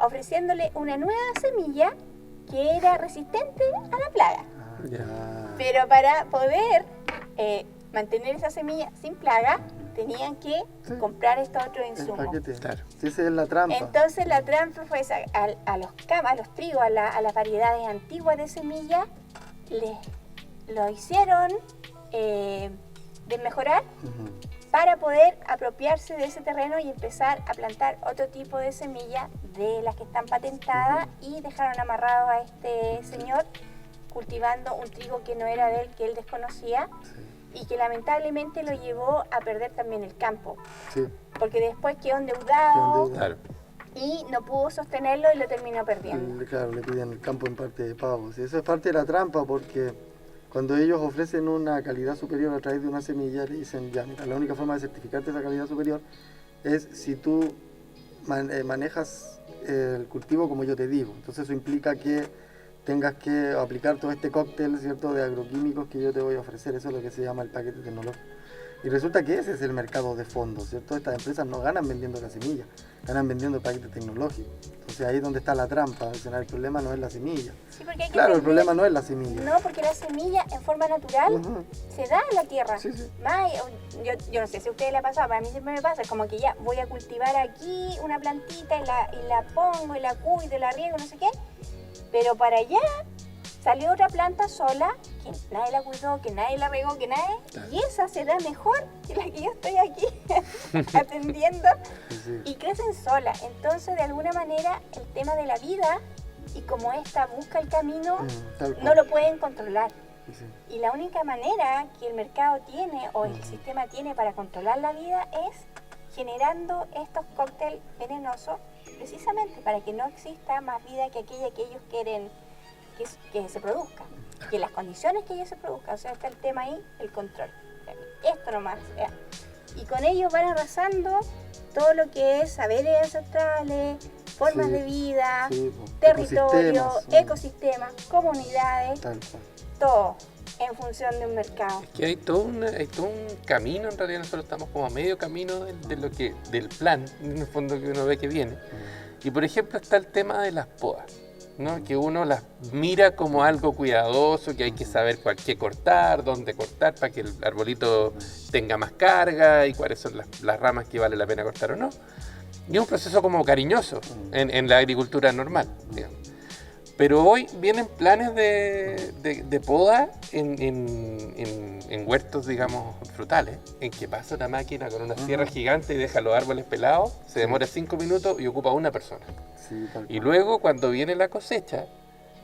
ofreciéndole una nueva semilla que era resistente a la plaga. Pero para poder mantener esa semilla sin plaga, tenían que comprar estos otros insumos. El paquete. Claro. Sí, esa es la trampa. Entonces la trampa fue esa, a los trigos, a las variedades antiguas de semilla, lo hicieron desmejorar para poder apropiarse de ese terreno y empezar a plantar otro tipo de semilla de las que están patentadas, y dejaron amarrado a este señor cultivando un trigo que no era de él, que él desconocía, y que lamentablemente lo llevó a perder también el campo, porque después quedó endeudado Claro. y no pudo sostenerlo y lo terminó perdiendo. Claro, le piden el campo en parte de pagos. Y eso es parte de la trampa, porque cuando ellos ofrecen una calidad superior a través de una semilla, le dicen, ya, mira, la única forma de certificarte esa calidad superior es si tú manejas el cultivo como yo te digo. Entonces eso implica que tengas que aplicar todo este cóctel, ¿cierto?, de agroquímicos que yo te voy a ofrecer. Eso es lo que se llama el paquete tecnológico. Y resulta que ese es el mercado de fondo, ¿cierto? Estas empresas no ganan vendiendo la semilla, ganan vendiendo el paquete tecnológico. Entonces ahí es donde está la trampa. El problema no es la semilla. Sí, porque hay que Claro, el entender- problema no es la semilla. No, porque la semilla en forma natural se da en la tierra. Sí, sí. Más, yo no sé si a ustedes le ha pasado, pero a mí siempre me pasa, es como que ya voy a cultivar aquí una plantita y la pongo y la cuido y la riego, no sé qué, pero para allá salió otra planta sola que nadie la cuidó, que nadie la regó, que nadie... Y esa será mejor que la que yo estoy aquí atendiendo Sí. y crecen solas. Entonces, de alguna manera, el tema de la vida y como esta busca el camino, Tal cual. no lo pueden controlar. Sí. Y la única manera que el mercado tiene o el sistema tiene para controlar la vida es generando estos cócteles venenosos precisamente para que no exista más vida que aquella que ellos quieren que se produzca, que las condiciones que ellos se produzcan. O sea, está el tema ahí, el control. Esto nomás. Y con ellos van arrasando todo lo que es saberes ancestrales, formas Sí, de vida, sí, territorio, ecosistemas, ecosistemas, comunidades, Tal cual. todo en función de un mercado. Es que hay todo un camino, en realidad nosotros estamos como a medio camino del plan, en el fondo que uno ve que viene. Y por ejemplo está el tema de las podas, ¿no? Que uno las mira como algo cuidadoso, que hay que saber qué cortar, dónde cortar para que el arbolito tenga más carga y cuáles son las ramas que vale la pena cortar o no. Y es un proceso como cariñoso en la agricultura normal, digamos. Pero hoy vienen planes de poda en huertos, digamos, frutales, en que pasa una máquina con una sierra gigante y deja los árboles pelados, se demora 5 minutos y ocupa una persona. Sí, tal Y cual. luego cuando viene la cosecha,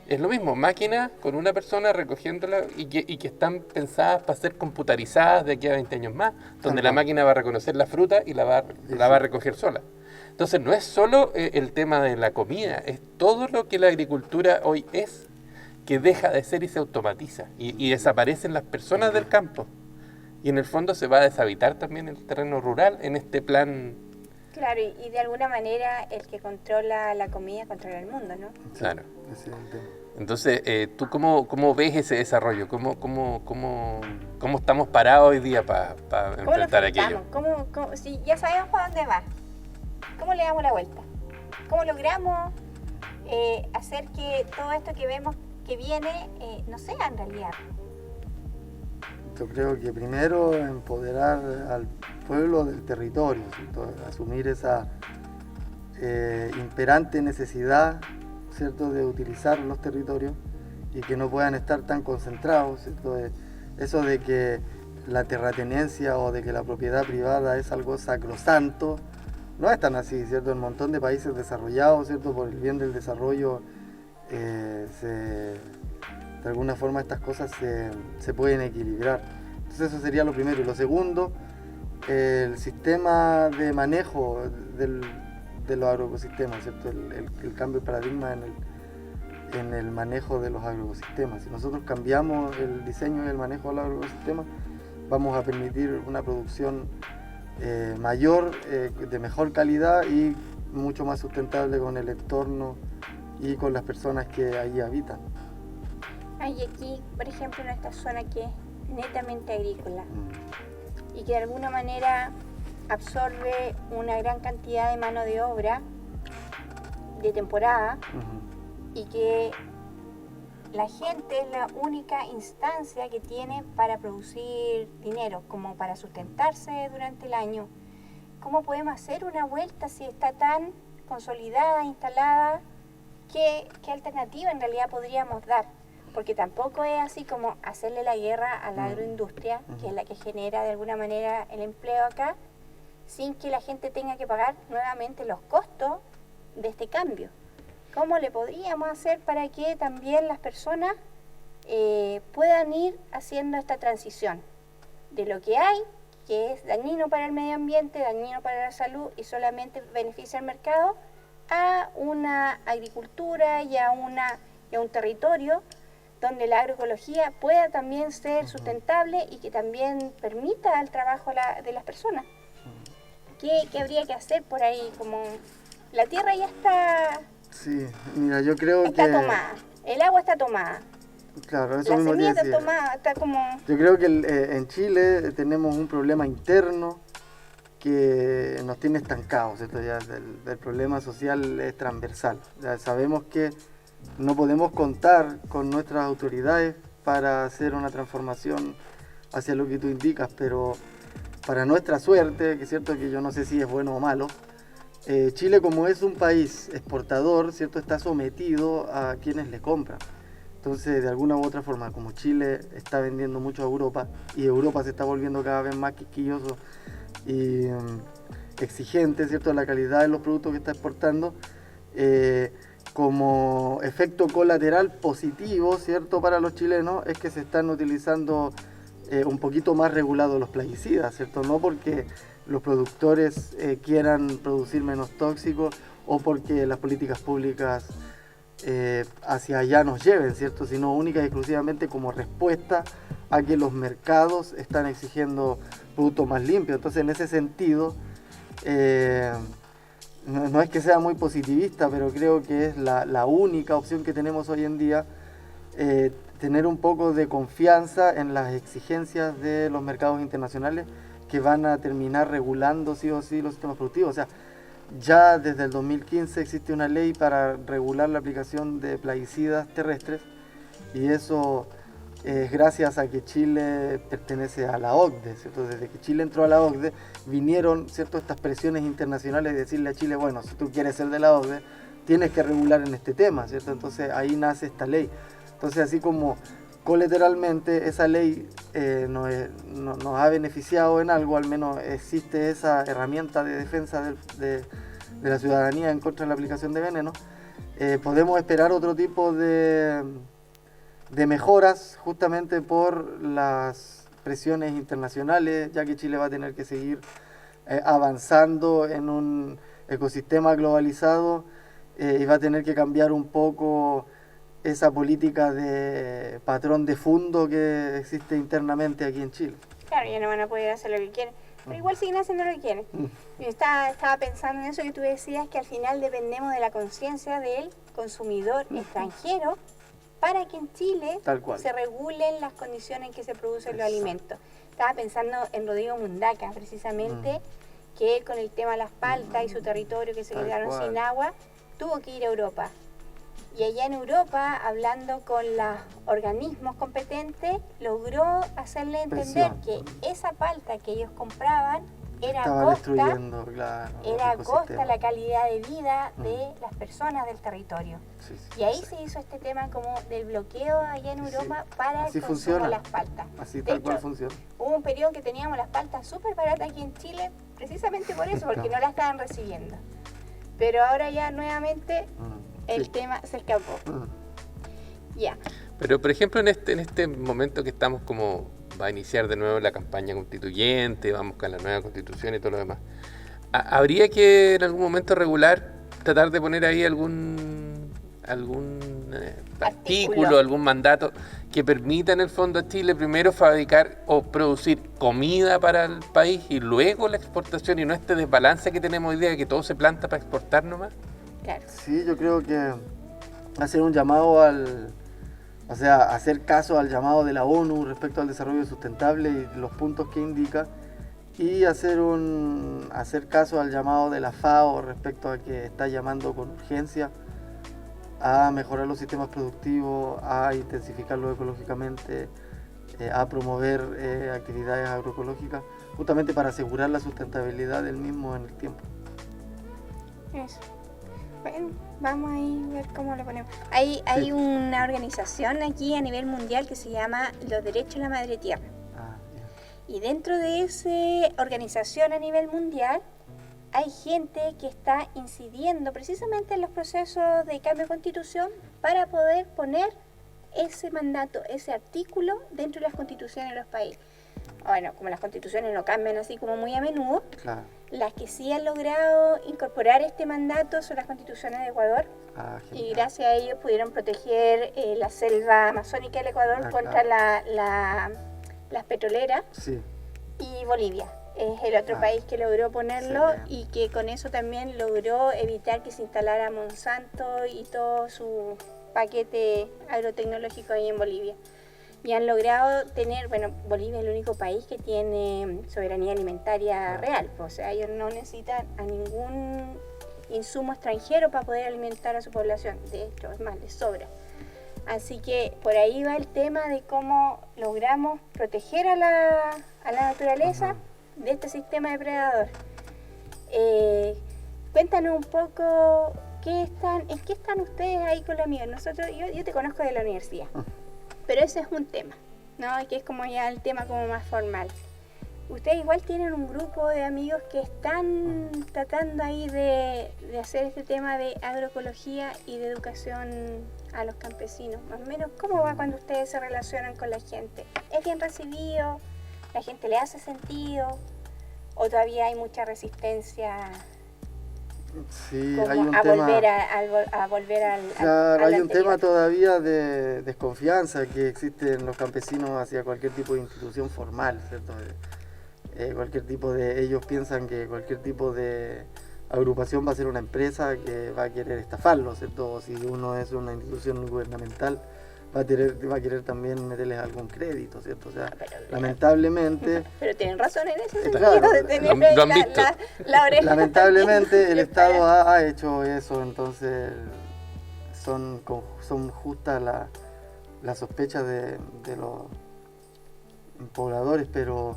es lo mismo, máquinas con una persona recogiéndola y que están pensadas para ser computarizadas de aquí a 20 años más, donde la cual. máquina va a reconocer la fruta y la va a recoger sola. Entonces no es solo el tema de la comida, es todo lo que la agricultura hoy es, que deja de ser y se automatiza, y desaparecen las personas del campo. Y en el fondo se va a deshabitar también el terreno rural en este plan. Claro, y de alguna manera el que controla la comida controla el mundo, ¿no? Sí, Claro. ese es el tema. Entonces, ¿tú cómo ves ese desarrollo? ¿Cómo estamos parados hoy día para ¿Cómo lo enfrentar aquello? enfrentamos? Si ya sabemos para dónde va, ¿cómo le damos la vuelta? ¿Cómo logramos hacer que todo esto que vemos que viene no sea en realidad? Yo creo que primero empoderar al pueblo del territorio, ¿cierto? Asumir esa imperante necesidad, ¿cierto?, de utilizar los territorios y que no puedan estar tan concentrados, ¿cierto? Eso de que la terratenencia o de que la propiedad privada es algo sacrosanto, no es tan así, ¿cierto? En un montón de países desarrollados, ¿cierto?, por el bien del desarrollo, de alguna forma estas cosas se pueden equilibrar. Entonces eso sería lo primero. Y lo segundo, el sistema de manejo de los agroecosistemas, ¿cierto? El cambio de paradigma en el manejo de los agroecosistemas. Si nosotros cambiamos el diseño y el manejo de los agroecosistemas, vamos a permitir una producción mayor, de mejor calidad y mucho más sustentable con el entorno y con las personas que allí habitan. Hay aquí, por ejemplo, en esta zona que es netamente agrícola y que de alguna manera absorbe una gran cantidad de mano de obra de temporada y que la gente es la única instancia que tiene para producir dinero, como para sustentarse durante el año. ¿Cómo podemos hacer una vuelta si está tan consolidada, instalada? ¿Qué alternativa en realidad podríamos dar? Porque tampoco es así como hacerle la guerra a la agroindustria, que es la que genera de alguna manera el empleo acá, sin que la gente tenga que pagar nuevamente los costos de este cambio. ¿Cómo le podríamos hacer para que también las personas puedan ir haciendo esta transición de lo que hay, que es dañino para el medio ambiente, dañino para la salud y solamente beneficia al mercado, a una agricultura y a un territorio donde la agroecología pueda también ser sustentable y que también permita el trabajo de las personas? ¿Qué habría que hacer por ahí? Como la tierra ya está mira, yo creo que... tomada, el agua está tomada, Claro, eso la mismo te semilla está decía. tomada, está como... Yo creo que en Chile tenemos un problema interno que nos tiene estancados, ¿cierto? Ya el problema social es transversal. Ya sabemos que no podemos contar con nuestras autoridades para hacer una transformación hacia lo que tú indicas, pero para nuestra suerte, que es cierto que yo no sé si es bueno o malo, Chile, como es un país exportador, ¿cierto?, está sometido a quienes le compran. Entonces, de alguna u otra forma, como Chile está vendiendo mucho a Europa y Europa se está volviendo cada vez más quisquilloso y exigente, ¿cierto?, de la calidad de los productos que está exportando, como efecto colateral positivo, ¿cierto?, para los chilenos, es que se están utilizando un poquito más regulados los plaguicidas, ¿cierto? No porque los productores quieran producir menos tóxicos o porque las políticas públicas hacia allá nos lleven, ¿cierto? Sino única y exclusivamente como respuesta a que los mercados están exigiendo productos más limpios. Entonces, en ese sentido, no es que sea muy positivista, pero creo que es la única opción que tenemos hoy en día, tener un poco de confianza en las exigencias de los mercados internacionales que van a terminar regulando sí o sí los sistemas productivos. O sea, ya desde el 2015 existe una ley para regular la aplicación de plaguicidas terrestres y eso es gracias a que Chile pertenece a la OCDE, ¿cierto? Desde que Chile entró a la OCDE vinieron, ¿cierto?, estas presiones internacionales de decirle a Chile, bueno, si tú quieres ser de la OCDE, tienes que regular en este tema, ¿cierto? Entonces ahí nace esta ley. Entonces, así como colateralmente esa ley nos ha beneficiado en algo, al menos existe esa herramienta de defensa de la ciudadanía en contra de la aplicación de veneno, podemos esperar otro tipo de mejoras justamente por las presiones internacionales, ya que Chile va a tener que seguir avanzando en un ecosistema globalizado y va a tener que cambiar un poco esa política de patrón de fondo que existe internamente aquí en Chile. Claro, ya no van a poder hacer lo que quieren, pero igual siguen haciendo lo que quieren. Yo estaba pensando en eso que tú decías, que al final dependemos de la conciencia del consumidor extranjero para que en Chile se regulen las condiciones en que se producen los alimentos. Estaba pensando en Rodrigo Mundaca, precisamente, que él con el tema de las paltas y su territorio que se quedaron sin agua, tuvo que ir a Europa. Y allá en Europa, hablando con los organismos competentes, logró hacerle entender que esa palta que ellos compraban era a costa la calidad de vida de las personas del territorio. Y ahí se hizo este tema como del bloqueo allá en Europa para el consumo de las paltas. Así tal cual funciona. Hubo un periodo en que teníamos las paltas súper baratas aquí en Chile, precisamente por eso, porque no las estaban recibiendo. Pero ahora ya nuevamente el tema se escapó. Ya. Pero por ejemplo en este momento que estamos como va a iniciar de nuevo la campaña constituyente, vamos con la nueva constitución y todo lo demás, ¿habría que en algún momento regular, tratar de poner ahí algún artículo, algún mandato que permita en el fondo a Chile primero fabricar o producir comida para el país y luego la exportación, y no este desbalance que tenemos hoy día, que todo se planta para exportar nomás? Claro. Sí, yo creo que hacer un llamado hacer caso al llamado de la ONU respecto al desarrollo sustentable y los puntos que indica, y hacer caso al llamado de la FAO respecto a que está llamando con urgencia a mejorar los sistemas productivos, a intensificarlos ecológicamente, a promover actividades agroecológicas, justamente para asegurar la sustentabilidad del mismo en el tiempo. Eso. Bueno, vamos a ver cómo lo ponemos. Hay una organización aquí a nivel mundial que se llama Los Derechos de la Madre Tierra. Y dentro de esa organización a nivel mundial hay gente que está incidiendo precisamente en los procesos de cambio de constitución para poder poner ese mandato, ese artículo dentro de las constituciones de los países. Bueno, como las constituciones no cambian así como muy a menudo, claro. Las que sí han logrado incorporar este mandato son las constituciones de Ecuador, y gracias a ellos pudieron proteger la selva amazónica del Ecuador contra las petroleras. Sí. Y Bolivia es el otro país que logró ponerlo, y que con eso también logró evitar que se instalara Monsanto y todo su paquete agrotecnológico ahí en Bolivia. Y han logrado tener, Bolivia es el único país que tiene soberanía alimentaria real, o sea, ellos no necesitan a ningún insumo extranjero para poder alimentar a su población, de hecho, es más, les sobra. Así que por ahí va el tema de cómo logramos proteger a la naturaleza de este sistema depredador. Cuéntanos un poco ¿En qué están ustedes ahí con los amigos? Yo te conozco de la universidad, pero ese es un tema, ¿no? Que es como ya el tema como más formal. Ustedes igual tienen un grupo de amigos que están tratando ahí de hacer este tema de agroecología y de educación a los campesinos. Más o menos, ¿cómo va cuando ustedes se relacionan con la gente? ¿Es bien recibido? ¿La gente le hace sentido? ¿O todavía hay mucha resistencia Sí, como hay un a tema, volver al claro, hay un anterior? tema todavía de desconfianza que existe en los campesinos hacia cualquier tipo de institución formal, ¿cierto? Ellos piensan que cualquier tipo de agrupación va a ser una empresa que va a querer estafarlo, ¿cierto? O si uno es una institución gubernamental, va a querer también meterles algún crédito, ¿cierto? O sea, lamentablemente... Pero tienen razón en ese sentido, Claro, de tener lo han visto. la oreja. Lamentablemente el Estado ha hecho eso, entonces son justas las sospechas de los pobladores, pero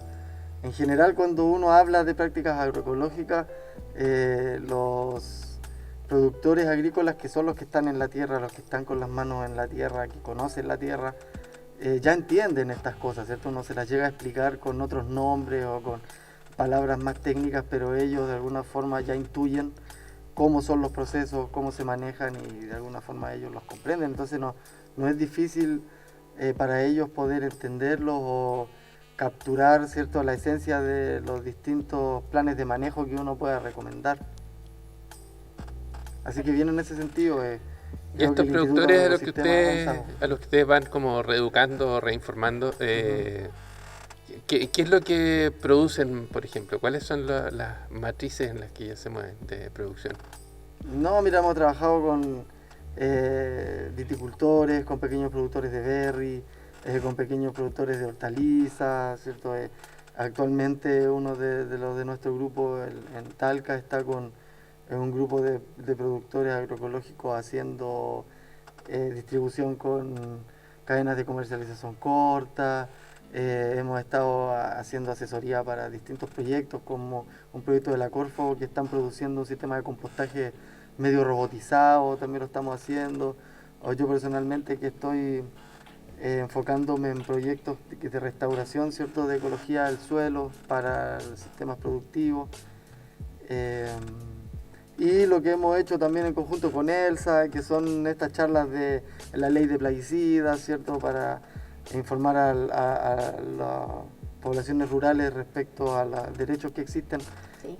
en general cuando uno habla de prácticas agroecológicas, los productores agrícolas, que son los que están en la tierra, los que están con las manos en la tierra, que conocen la tierra, ya entienden estas cosas, ¿cierto? No se las llega a explicar con otros nombres o con palabras más técnicas, pero ellos de alguna forma ya intuyen cómo son los procesos, cómo se manejan y de alguna forma ellos los comprenden. Entonces no es difícil para ellos poder entenderlos o capturar, ¿cierto?, la esencia de los distintos planes de manejo que uno pueda recomendar. Así que bien en ese sentido. Y estos productores a los que ustedes van como reeducando o reinformando, ¿qué es lo que producen, por ejemplo? ¿Cuáles son las matrices en las que ellos se mueven de producción? No, mira, hemos trabajado con viticultores, con pequeños productores de berry, con pequeños productores de hortalizas, ¿cierto? Actualmente uno de los de nuestro grupo en Talca está con un grupo de productores agroecológicos haciendo distribución con cadenas de comercialización corta. Hemos estado haciendo asesoría para distintos proyectos, como un proyecto de la Corfo que están produciendo un sistema de compostaje medio robotizado, también lo estamos haciendo. O yo personalmente que estoy enfocándome en proyectos de restauración, ¿cierto?, de ecología del suelo para sistemas productivos. Y lo que hemos hecho también en conjunto con ELSA, que son estas charlas de la ley de plaguicidas, ¿cierto?, para informar a las poblaciones rurales respecto a los derechos que existen, sí,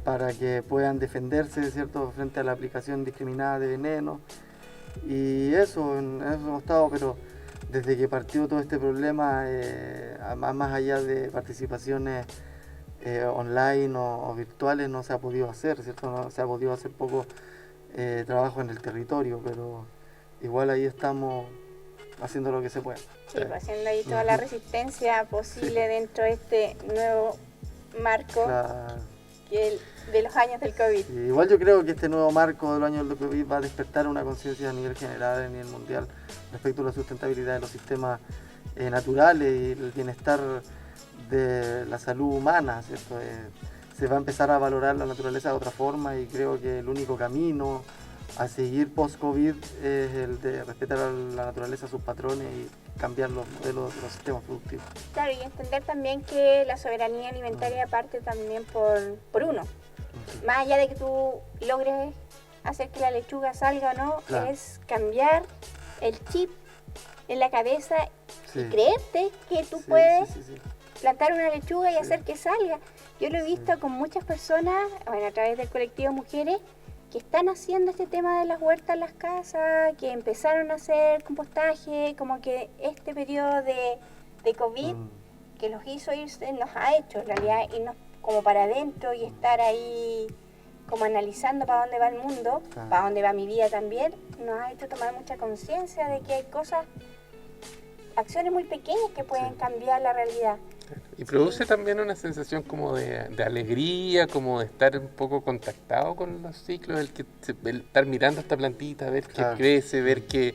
para que puedan defenderse, ¿cierto?, frente a la aplicación indiscriminada de veneno. Y en eso hemos estado, pero desde que partió todo este problema, más allá de participaciones online o virtuales, no se ha podido hacer, ¿cierto? No se ha podido hacer poco trabajo en el territorio, pero igual ahí estamos haciendo lo que se puede. Sí, pues haciendo ahí toda la resistencia posible, sí, dentro de este nuevo marco, claro, de los años del COVID. Sí, igual yo creo que este nuevo marco de los años del COVID va a despertar una conciencia a nivel general, a nivel mundial, respecto a la sustentabilidad de los sistemas naturales y el bienestar de la salud humana, ¿cierto? Se va a empezar a valorar la naturaleza de otra forma y creo que el único camino a seguir post-COVID es el de respetar a la naturaleza, a sus patrones y cambiar los modelos de los sistemas productivos. Claro, y entender también que la soberanía alimentaria parte también por uno. Sí. Más allá de que tú logres hacer que la lechuga salga o no, claro, es cambiar el chip en la cabeza, sí, y creerte que tú, sí, puedes, sí, plantar una lechuga y, sí, hacer que salga. Yo lo he visto, sí, con muchas personas, bueno, a través del colectivo Mujeres, que están haciendo este tema de las huertas en las casas, que empezaron a hacer compostaje, como que este periodo de COVID que los hizo irse, nos ha hecho en realidad irnos como para adentro y estar ahí como analizando para dónde va el mundo, para dónde va mi vida también, nos ha hecho tomar mucha conciencia de que hay cosas, acciones muy pequeñas que pueden, sí, cambiar la realidad. Y produce, sí, también una sensación como de alegría, como de estar un poco contactado con los ciclos, el estar mirando esta plantita, ver que, claro, crece, ver que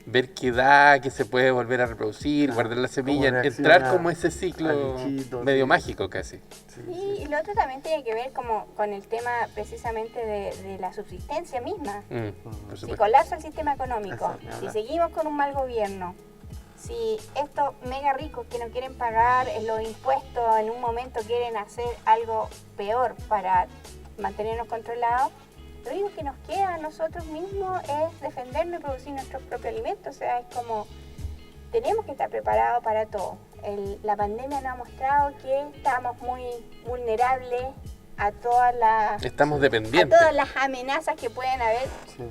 ver qué da, qué se puede volver a reproducir, guardar la semilla, entrar como ese ciclo medio mágico casi. Sí, y lo otro también tiene que ver como con el tema precisamente de la subsistencia misma. Por Si supuesto. colapsa el sistema económico, Exacto, si seguimos con un mal gobierno, si estos mega ricos que no quieren pagar los impuestos en un momento quieren hacer algo peor para mantenernos controlados, lo único que nos queda a nosotros mismos es defendernos y producir nuestros propios alimentos. O sea, es como, tenemos que estar preparados para todo. La pandemia nos ha mostrado que estamos muy vulnerables a todas Estamos dependientes. las amenazas que pueden haber Sí.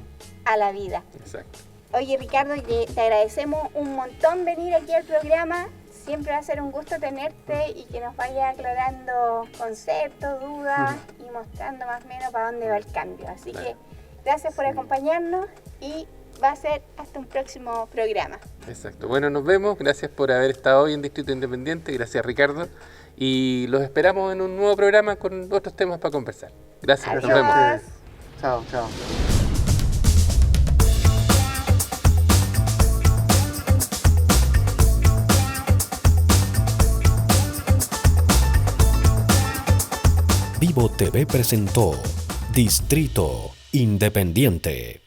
a la vida. Exacto. Oye, Ricardo, te agradecemos un montón venir aquí al programa. Siempre va a ser un gusto tenerte y que nos vaya aclarando conceptos, dudas y mostrando más o menos para dónde va el cambio. Así que gracias por acompañarnos y va a ser hasta un próximo programa. Exacto. Bueno, nos vemos. Gracias por haber estado hoy en Distrito Independiente. Gracias, Ricardo. Y los esperamos en un nuevo programa con otros temas para conversar. Gracias. Nos Adiós. vemos. Chao, chao. Vivo TV presentó Distrito Independiente.